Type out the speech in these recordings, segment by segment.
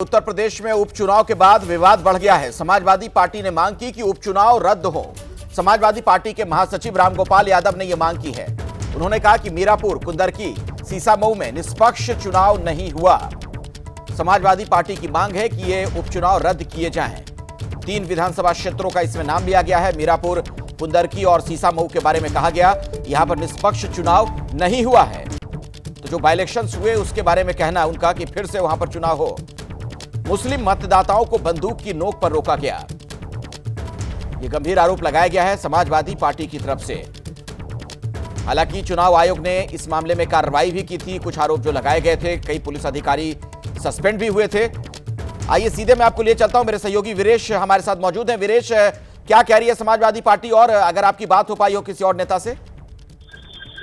उत्तर प्रदेश में उपचुनाव के बाद विवाद बढ़ गया है। समाजवादी पार्टी ने मांग की कि उपचुनाव रद्द हो। समाजवादी पार्टी के महासचिव रामगोपाल यादव ने यह मांग की है। उन्होंने कहा कि मीरापुर, कुंदरकी, सीसामऊ में निष्पक्ष चुनाव नहीं हुआ। समाजवादी पार्टी की मांग है कि ये उपचुनाव रद्द किए जाएं। 3 विधानसभा क्षेत्रों का इसमें नाम लिया गया है। मीरापुर, कुंदरकी और सीसामऊ के बारे में कहा गया, यहां पर निष्पक्ष चुनाव नहीं हुआ है। तो जो बाई इलेक्शंस हुए उसके बारे में कहना है उनका कि फिर से वहां पर चुनाव हो। मुस्लिम मतदाताओं को बंदूक की नोक पर रोका गया। यह गंभीर आरोप लगाया गया है समाजवादी पार्टी की तरफ से। हालांकि चुनाव आयोग ने इस मामले में कार्रवाई भी की थी। कुछ आरोप जो लगाए गए थे, कई पुलिस अधिकारी सस्पेंड भी हुए थे। आइए सीधे मैं आपको लिए चलता हूं। मेरे सहयोगी वीरेश हमारे साथ मौजूद हैं। वीरेश, क्या कह रही है समाजवादी पार्टी, और अगर आपकी बात हो पाई हो किसी और नेता से?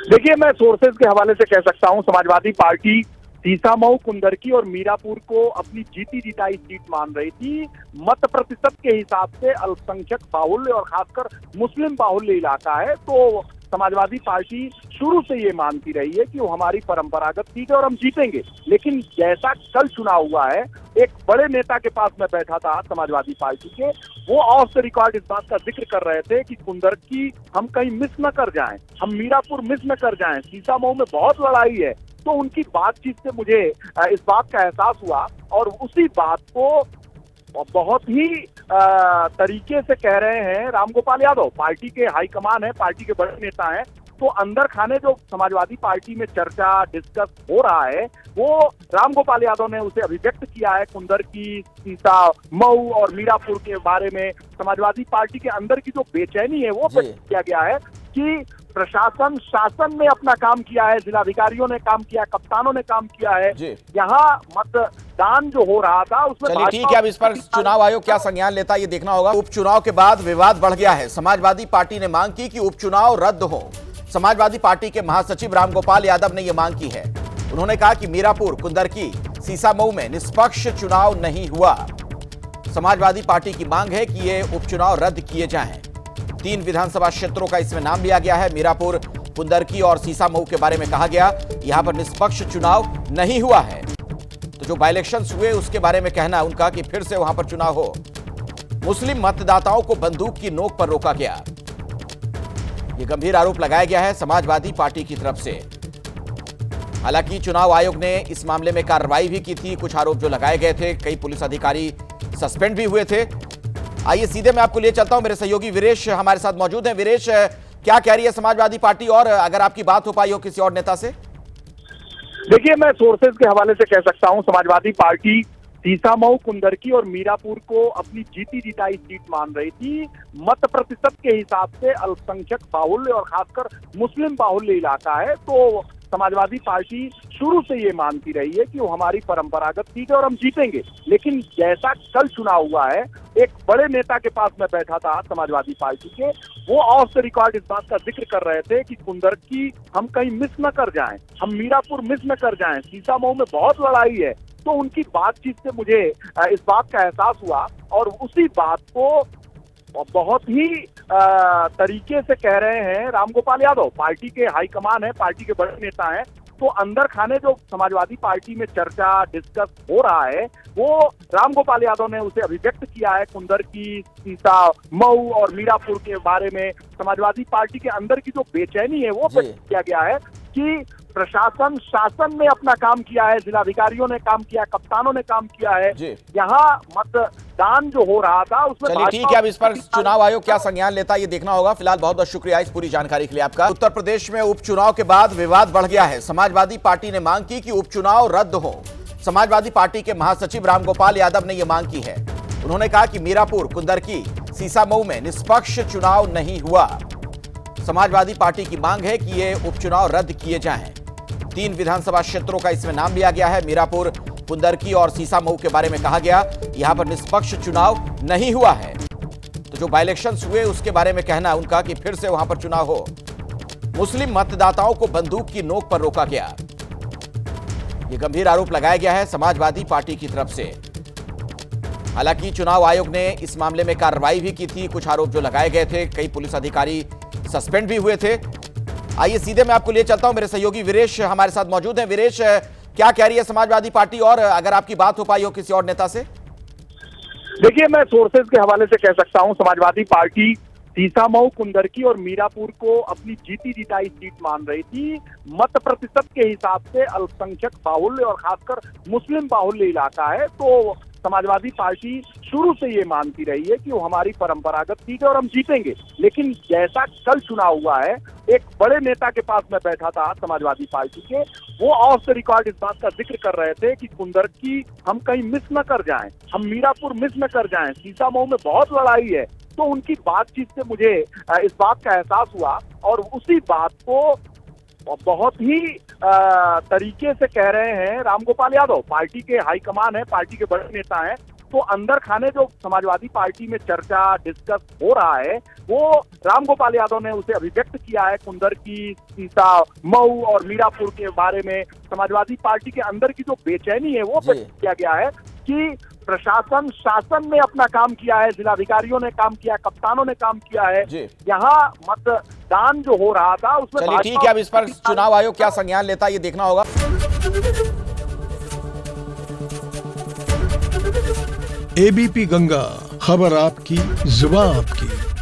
देखिए, मैं सोर्सेज के हवाले से कह सकता हूं, समाजवादी पार्टी सीसामऊ, कुंदरकी और मीरापुर को अपनी जीती जिताई सीट मान रही थी। मत प्रतिशत के हिसाब से अल्पसंख्यक बाहुल्य और खासकर मुस्लिम बाहुल्य इलाका है, तो समाजवादी पार्टी शुरू से ये मानती रही है कि वो हमारी परंपरागत सीट है और हम जीतेंगे। लेकिन जैसा कल चुनाव हुआ है, एक बड़े नेता के पास मैं बैठा था समाजवादी पार्टी के, वो ऑफ द रिकॉर्ड इस बात का जिक्र कर रहे थे कि कुंदरकी हम कहीं मिस न कर जाएं, हम मीरापुर मिस न कर जाएं, सीसामऊ में बहुत लड़ाई है। तो उनकी बातचीत से मुझे इस बात का एहसास हुआ, और उसी बात को बहुत ही तरीके से कह रहे हैं रामगोपाल यादव। पार्टी के हाईकमान है, पार्टी के बड़े नेता हैं, तो अंदर खाने जो समाजवादी पार्टी में चर्चा डिस्कस हो रहा है, वो रामगोपाल यादव ने उसे अभिव्यक्त किया है। कुंदरकी, सीसामऊ और मीरापुर के बारे में समाजवादी पार्टी के अंदर की जो बेचैनी है वो व्यक्त किया गया है कि प्रशासन, शासन ने अपना काम किया है, जिलाधिकारियों ने काम किया, कप्तानों ने काम किया है। यहाँ मतदान जो हो रहा था उसमें चलिए ठीक है, अब इस पर चुनाव आयोग क्या संज्ञान लेता है ये देखना होगा। उपचुनाव के बाद विवाद बढ़ गया है। समाजवादी पार्टी ने मांग की कि उपचुनाव रद्द हो। समाजवादी पार्टी के महासचिव रामगोपाल यादव ने यह मांग की है। उन्होंने कहा कि मीरापुर, कुंदरकी, सीसामऊ में निष्पक्ष चुनाव नहीं हुआ। समाजवादी पार्टी की मांग है कि ये उपचुनाव रद्द किए जाएं। 3 विधानसभा क्षेत्रों का इसमें नाम लिया गया है। मीरापुर, कुंदरकी और सीसामऊ के बारे में कहा गया, यहां पर निष्पक्ष चुनाव नहीं हुआ है। तो जो बाई इलेक्शंस हुए उसके बारे में कहना है उनका कि फिर से वहां पर चुनाव हो। मुस्लिम मतदाताओं को बंदूक की नोक पर रोका गया। यह गंभीर आरोप लगाया गया है समाजवादी पार्टी की तरफ से। हालांकि चुनाव आयोग ने इस मामले में कार्रवाई भी की थी। कुछ आरोप जो लगाए गए थे, कई पुलिस अधिकारी सस्पेंड भी हुए थे। आइए सीधे मैं आपको लिए चलता हूं। मेरे सहयोगी वीरेश हमारे साथ मौजूद हैं। वीरेश, क्या कह रही है समाजवादी पार्टी, और अगर आपकी बात हो पाई हो किसी और नेता से? देखिए, मैं सोर्सेज के हवाले से कह सकता हूं, समाजवादी पार्टी सीसामऊ, कुंदरकी और मीरापुर को अपनी जीती जिताई सीट मान रही थी। मत प्रतिशत के हिसाब से अल्पसंख्यक बाहुल्य और खासकर मुस्लिम बाहुल्य इलाका है, तो समाजवादी पार्टी शुरू से ये मानती रही है कि वो हमारी परंपरागत सीट है और हम जीतेंगे। लेकिन जैसा कल चुनाव हुआ है, एक बड़े नेता के पास मैं बैठा था समाजवादी पार्टी के, वो ऑफ द रिकॉर्ड इस बात का जिक्र कर रहे थे कि कुंदरकी हम कहीं मिस न कर जाएं, हम मीरापुर मिस न कर जाएं, सीसामऊ में बहुत लड़ाई है। तो उनकी बातचीत से मुझे इस बात का एहसास हुआ, और उसी बात को बहुत ही तरीके से कह रहे हैं रामगोपाल यादव। पार्टी के हाईकमान है, पार्टी के बड़े नेता हैं, तो अंदर खाने जो समाजवादी पार्टी में चर्चा डिस्कस हो रहा है, वो रामगोपाल यादव ने उसे अभिव्यक्त किया है। कुंदरकी, सीसामऊ और मीरापुर के बारे में समाजवादी पार्टी के अंदर की जो बेचैनी है वो व्यक्त किया गया है कि प्रशासन, शासन ने अपना काम किया है, जिलाधिकारियों ने काम किया, कप्तानों ने काम किया है। यहाँ मतदान जो हो रहा था उसमें चलिए ठीक है, अब इस पर चुनाव आयोग क्या संज्ञान लेता है ये देखना होगा। फिलहाल बहुत बहुत शुक्रिया इस पूरी जानकारी के लिए आपका। उत्तर प्रदेश में उपचुनाव के बाद विवाद बढ़ गया है। समाजवादी पार्टी ने मांग की कि उपचुनाव रद्द हो। समाजवादी पार्टी के महासचिव रामगोपाल यादव ने यह मांग की है। उन्होंने कहा कि मीरापुर, कुंदरकी, सीसामऊ में निष्पक्ष चुनाव नहीं हुआ। समाजवादी पार्टी की मांग है कि ये उपचुनाव रद्द किए जाएं। 3 विधानसभा क्षेत्रों का इसमें नाम लिया गया है। मीरापुर, कुंदरकी और सीसामऊ के बारे में कहा गया, यहां पर निष्पक्ष चुनाव नहीं हुआ है। तो जो बाई इलेक्शंस हुए उसके बारे में कहना है उनका कि फिर से वहां पर चुनाव हो। मुस्लिम मतदाताओं को बंदूक की नोक पर रोका गया। यह गंभीर आरोप लगाया गया है समाजवादी पार्टी की तरफ से। हालांकि चुनाव आयोग ने इस मामले में कार्रवाई भी की थी। कुछ आरोप जो लगाए गए थे, कई पुलिस अधिकारी सस्पेंड भी हुए थे। आइए सीधे मैं आपको लिए चलता हूं। मेरे सहयोगी वीरेश हमारे साथ मौजूद हैं। वीरेश, क्या कह रही है समाजवादी पार्टी, और अगर आपकी बात हो पाई हो किसी और नेता से? देखिए, मैं सोर्सेज के हवाले से कह सकता हूं, समाजवादी पार्टी सीसामऊ, कुंदरकी और मीरापुर को अपनी जीती जिताई सीट मान रही थी। मत प्रतिशत के हिसाब से अल्पसंख्यक बाहुल्य और खासकर मुस्लिम बाहुल्य इलाका है, तो समाजवादी पार्टी शुरू से ये मानती रही है कि वो हमारी परंपरागत सीट है और हम जीतेंगे। लेकिन जैसा कल चुनाव हुआ है, एक बड़े नेता के पास मैं बैठा था समाजवादी पार्टी के, वो ऑफ द रिकॉर्ड इस बात का जिक्र कर रहे थे कि कुंदरकी हम कहीं मिस न कर जाएं, हम मीरापुर मिस न कर जाएं, सीसामऊ में बहुत लड़ाई है। तो उनकी बातचीत से मुझे इस बात का एहसास हुआ, और उसी बात को बहुत ही तरीके से कह रहे हैं रामगोपाल यादव। पार्टी के हाईकमान है, पार्टी के बड़े नेता हैं, तो अंदर खाने जो समाजवादी पार्टी में चर्चा डिस्कस हो रहा है, वो रामगोपाल यादव ने उसे अभिव्यक्त किया है। कुंदरकी, सीसामऊ और मीरापुर के बारे में समाजवादी पार्टी के अंदर की जो बेचैनी है वो व्यक्त किया गया है कि प्रशासन, शासन ने अपना काम किया है, जिलाधिकारियों ने काम किया, कप्तानों ने काम किया है। यहाँ मतदान जो हो रहा था उसमें चलिए ठीक है, अब इस पर चुनाव आयोग क्या संज्ञान लेता है ये देखना होगा। एबीपी गंगा, खबर आपकी, जुबान आपकी।